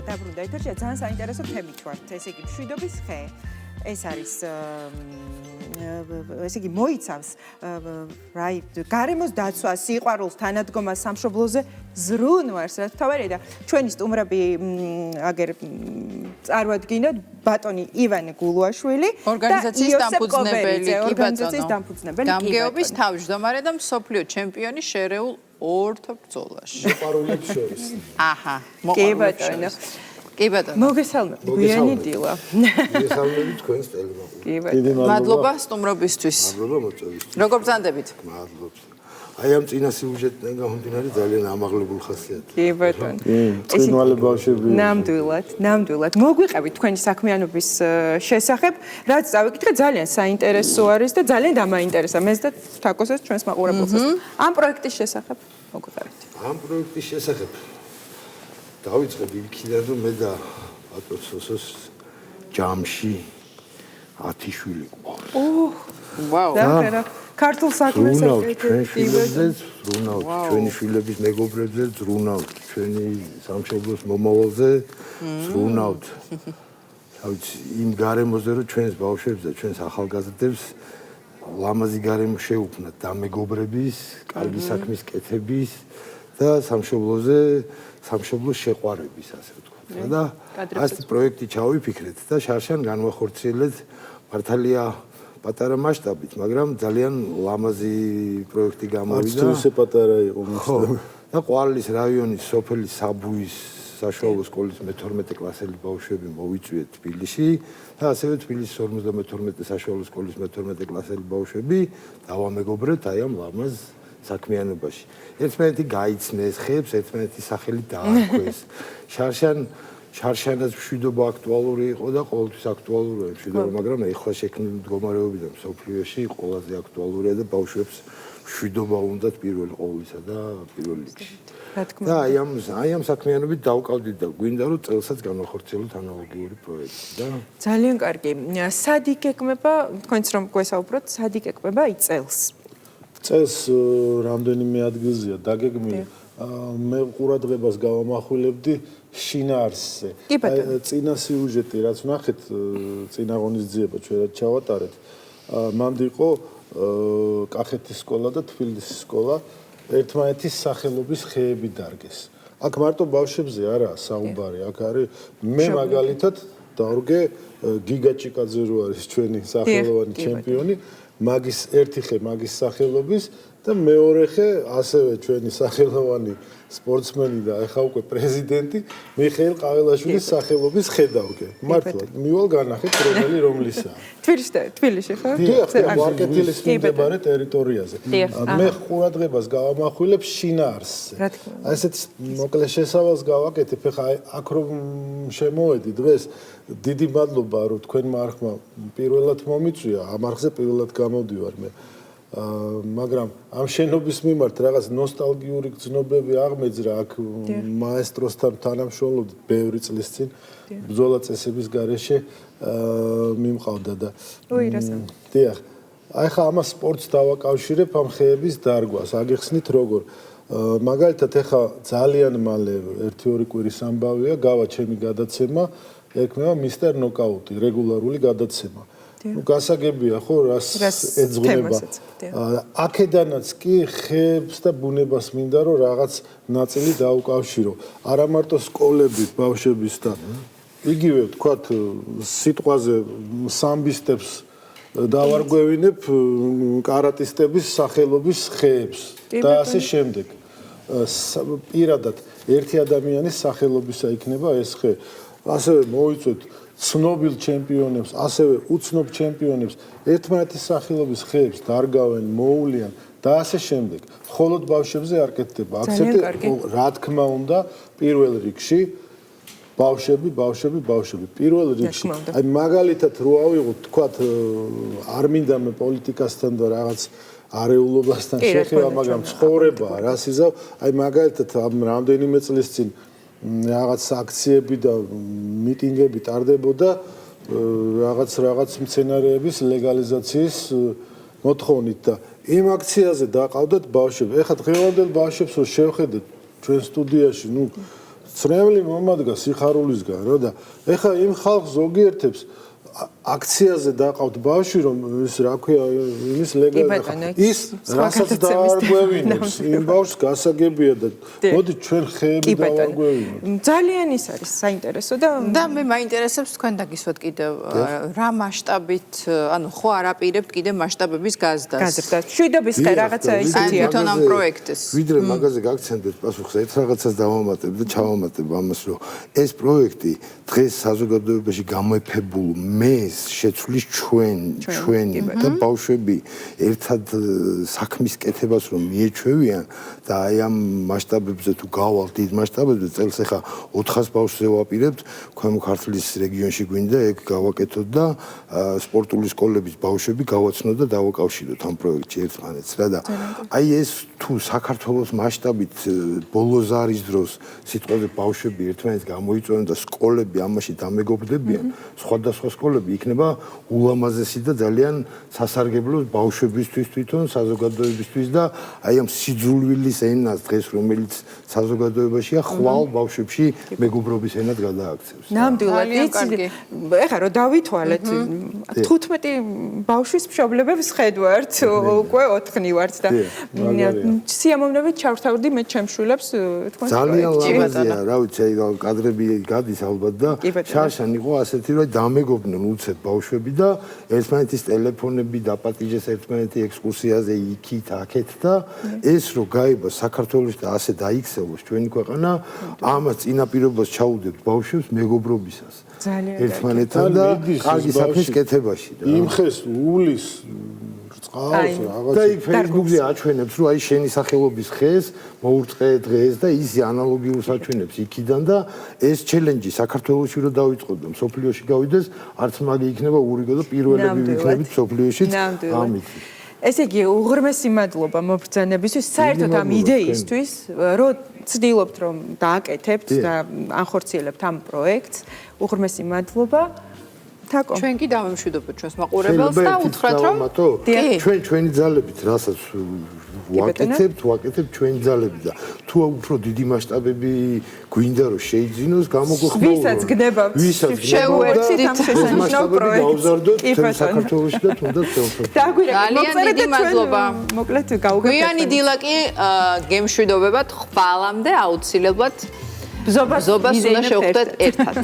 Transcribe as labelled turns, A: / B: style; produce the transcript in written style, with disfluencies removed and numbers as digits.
A: დაბრუნდა ეთერში, ძალიან საინტერესო თემით ვართ, ესე იგი მშვიდობის ხე. ეს არის ესე იგი მოიცავს გარემოს დაცვას, სიყვარულს, თანადგომას, სამშობლოზე ზრუნვას, რაც თავარია და ჩვენი სტუმრები აგერ წარმოადგინოთ ბატონი ივან გულუაშვილი
B: ორგანიზაციის
A: დამფუძნებელი,
B: გამგეობის თავმჯდომარე და მსოფლიო ჩემპიონი შერეულ ორთო ბრძოლაში.
C: მოყვარულებს შორის.
B: აჰა, მოყვარულებს შორის. კი ბატონო.
A: მოგესალმებით, გვიანი დილა.
C: მოგესალმებით თქვენს ტელევიზორში.
B: მადლობა სტუმრობისთვის.
C: მადლობა მოწვევისთვის.
B: როგორ ბრძანდებით?
C: მადლობა. აი ამ წინა სიუჟეტიდან გამომდინარე ძალიან ამაღლებულ ხასიათი.
A: კი ბატონო.
D: წინვალე ბავშვები.
A: ნამდვილად. მოგვიყევით თქვენი საქმიანობის შესახებ, რაც წავიკითხე ძალიან საინტერესო არის და ძალიან დამაინტერესა მეს და თაკოსაც ჩვენს მაყურებელსაც. ამ პროექტის შესახებ მოგვიყევით.
C: ამ პროექტის შესახებ დავიწყებ იქიდან, რომ მე და ბატონ სოსოს ჯამში 10 შვილი გვყავს.
B: ვაუ.
A: და ქართულ საქმეს
C: ზრუნავთ, ჩვენი შვილების მეგობრებზე ზრუნავთ, ჩვენი სამშობლოს მომავალზე ზრუნავთ. თავიცი იმ გარემოზე, რომ ჩვენს ბავშვებს და ჩვენს ახალგაზრდებს ლამაზი გარემო შეუქმნათ დამეგობრების, კარგი საქმის კეთების და სამშობლოს შეყვარების, ასე ვთქვათ. და ასეთი პროექტი ჩავიფიქრეთ და შარშან განვახორციელეთ მართალია პატარა მასშტაბით, მაგრამ ძალიან ლამაზი პროექტი გამოვიდა.
D: ისე პატარა იყო
C: მასშტაბი. და ყვარლის რაიონის სოფელი საბუის საშუალო სკოლის მე-12 კლასელი ბავშვები მოვიწვიეთ თბილისში და ასევე თბილისის 52 საშუალო სკოლის მე-12 კლასელი ბავშვები დავამეგობრეთ აი ამ ლამაზ საქმიანობაში. ერთმანეთი გაიცნეს, ხეებს ერთმანეთის სახელი დაარქვეს. შარშანაც მშვიდობა აქტუალური იყო და ყოველთვის აქტუალურია მშვიდობა, მაგრამ ეხლა შექმნილი მდგომარეობიდან მსოფლიოში ყველაზე აქტუალურია და ბავშვებს მშვიდობა უნდათ პირველ ყოვლისა და პირველ რიგში. და აი ამ საქმიანობით დავკავდით და გვინდა რომ წელსაც განვახორციელოთ ანალოგიური პროექტი და
A: ძალიან კარგი. სად იგეგმება, თქვენც რომ გვესაუბროთ, სად იგეგმება წელს?
D: წელს რამდენიმე ადგილზეა დაგეგმილი. მე ყურადღებას გავამახვილებდი შინაარსზე. წინა სიუჟეტი რაც ვნახეთ, წინა ღონისძიება ჩვენ რაც ჩავატარეთ, მანდი იყო კახეთის სკოლა და თბილისის სკოლა ერთმანეთის სახელობის ხეები დარგეს. აქ მარტო ბავშვებზე არაა საუბარი, აქ არის მე მაგალითად დავრგე გიგა ჭიკაძე რო არის ჩვენი სახელოვანი ჩემპიონი, მაგის ერთი ხე მაგის სახელობის და მეორე ხე ასევე ჩვენი სახელოვანი სპორტსმენი და ახლა უკვე პრეზიდენტი მიხეილ ყაველაშვილის სახელობის ხე დავრგე. მართლა მივალ განახეთ რომელისაა.
A: თბილისში ხო?
D: დიახ, მარკეტილის მიმდებარე ტერიტორიაზე. მე ყურადღებას გავამახვილებ შინაარსზე. ასეთ მოკლე შესავალს გავაკეთებ, ახლა აქ რომ შემოვედი დღეს, დიდი მადლობა რომ თქვენმა არხმა პირველად მომიწვია, ამ არხზე პირველად გამოდივარ მე. მაგრამ ამ შენობის მიმართ რაღაც ნოსტალგიური გრძნობები აღმეძრა აქ მაესტროსთან თანამშრომლობდით ბევრი წლის წინ ბრძოლა წესების გარეშე მიმყავდა და დიახ აი ხა ამას სპორტს დავაკავშირებ ამ ხეების დარგვას აგიხსნით როგორ მაგალითად ეხა ძალიან მალე 1-2 კვირის ამბავია გავა ჩემი გადაცემა ექმნება მისტერ ნოკაუტი რეგულარული გადაცემა გასაგებია ხო რას ეძღვნება აქედანაც კი ხეებს და ბუნებას მინდა რომ რაღაც ნაწილი დაუკავშირო არა მარტო სკოლები ბავშვების და იგივე ვთქვათ სიტყვაზე სამბისტებს დავარგვევინებ კარატისტების სახელობის ხეებს და ასე შემდეგ პირადად ერთი ადამიანის სახელობისა იქნება ეს ხე ასევე მოვიწვევთ ცნობილ ჩემპიონებს, ასევე უცნობ ჩემპიონებს ერთმანეთის სახელობის ხეებს დარგავენ, მოულიან და ასე შემდეგ. მხოლოდ ბავშვებზე არ კეთდება. აქცენტი რა თქმა უნდა, პირველ რიგში ბავშვები, პირველ რიგში. აი მაგალითად რო ავიღოთ, თქვათ, არ მინდა მე პოლიტიკასთან და რაღაც არეულობასთან შეხება, მაგრამ ცხოვრებაა, რას იზავ, აი მაგალითად ამ რამდენიმე წლის წინ რაღაც აქციები და მიტინგები ტარდებოდა რაღაც მცენარეების ლეგალიზაციის მოთხოვნით და იმ აქციაზე დაყავდათ ბავშვები. ეხლა დღევანდელ ბავშვებს რო შევხედეთ ჩვენ სტუდიაში, წრემლი მომადგა სიხარულისგან რა და ეხა იმ ხალხს ზოგიერთებს აქციაზე დაყავთ ბავშვი რომ ის რა ქვია იმის ლეგალია ის რასაც დაარგვევინებს იმ ბავშვს გასაგებია და მოდი ჩვენ ხეები დავარგვევინოთ
A: ძალიან ის არის საინტერესო
B: და მე მაინტერესებს თქვენ დაგისვათ კიდევ რა მასშტაბით ანუ ხო არ აპირებთ კიდევ მასშტაბების გაზრდას
A: შვიდობის ხე რაღაცა ისეთია
B: თვითონ ამ პროექტის
C: ვიდრე მაგაზე გაგცემდეთ პასუხს ერთ რაღაცას დავამატებ და ჩავამატებ ამას რომ ეს პროექტი დღეს საზოგადოებაში გამოეფებულ მეს შეცვლის ჩვენი და ბავშვები ერთად საქმის კეთებას რომ მიეჩვევიან და აი ამ მასშტაბებზე თუ გავალ დიდ მასშტაბებზე წელს ახლა 400 ბავშვზე ვაპირებთ ქვემო ქართლის რეგიონში გვინდა ეგ გავაკეთოთ და სპორტული სკოლების ბავშვები გავაცნოთ და დავაკავშიროთ ამ პროექტში ერთმანეთს რა და აი ეს თუ საქართველოს მასშტაბით ბოლოს არის დროს სიტყვაზე ბავშვები ერთმანეთს გამოიწვევენ და სკოლები ამაში დამეგობრდებიან სხვადასხვა სკოლები იქნება ულამაზესი და ძალიან სასარგებლო ბავშვებისთვის თვითონ საზოგადოებისთვის და აი ამ სიძულვილის ენას დღეს რომელიც საზოგადოებაშია ხვალ ბავშვებში მეგობრობის ენად გადააქცევს.
A: ნამდვილად ეხლა რომ დავითვალეთ 15 ბავშვის მშობლებებს ხედავთ უკვე 4 ვართ და სიამოვნებით ჩავთავრდი მე ჩემს შვილებს თქვენ
C: ძალიან ლამაზია რა ვიცი აი კადრები გადის ალბათ და შარშან იყო ასეთი რომ დამეგობრდნენ უცებ ბავშვები და ერთმანეთის ტელეფონები დაპატიჟეს ერთმანეთი ექსკურსიაზე იქით აქეთ და ეს რო გაება საქართველოს და ასე დაიქცევოს ჩვენი ქვეყანა ამას წინაპირობას ჩაუდებთ ბავშვებს მეგობრობისას ერთმანეთთან და კარგი საქმის კეთებაში და
D: იმ ხეს უვლის წყალს რაღაც
C: და იქ Facebook-ზე აჩვენებს რომ აი შენი სახელობის ხეს მოურწყე დღეს და ის ანალოგიურს აჩვენებს იქიდან და ეს ჩელენჯი საქართველოში რო დაიწყო და მსოფლიოში გავიდეს არც მაგი იქნება ურიგო და პირველები ვიქნებით მსოფლიოში ამით
A: ესე იგი უღრმესი მადლობა მობრძანებისთვის საერთოდ ამ იდეისთვის რომ ცდილობთ რომ დააკეთებთ და ანხორციელებთ ამ პროექტს უღრმესი მადლობა თაკო
B: ჩვენ კი დავემშვიდობთ ჩვენს მაყურებელს და უთხრათ რომ
C: ჩვენი ძალებით რასაც ვაკეთებთ ჩვენი ძალებით და თუ უფრო დიდი მასშტაბები გვინდა რომ შეიძინოს გამოგვხმაუროთ
A: ვისაც გნება შეუერთდით ამ შესანიშნავ პროექტს
C: გავზარდოთ საქართველოში და თუნდაც
B: ძალიან დიდი მადლობა
A: მოკლედ გავუგებთ
B: გვიანი დილაკი გემშვიდობებათ ხვალამდე აუცილებლად ბზობას უნდა შევხვდეთ ერთად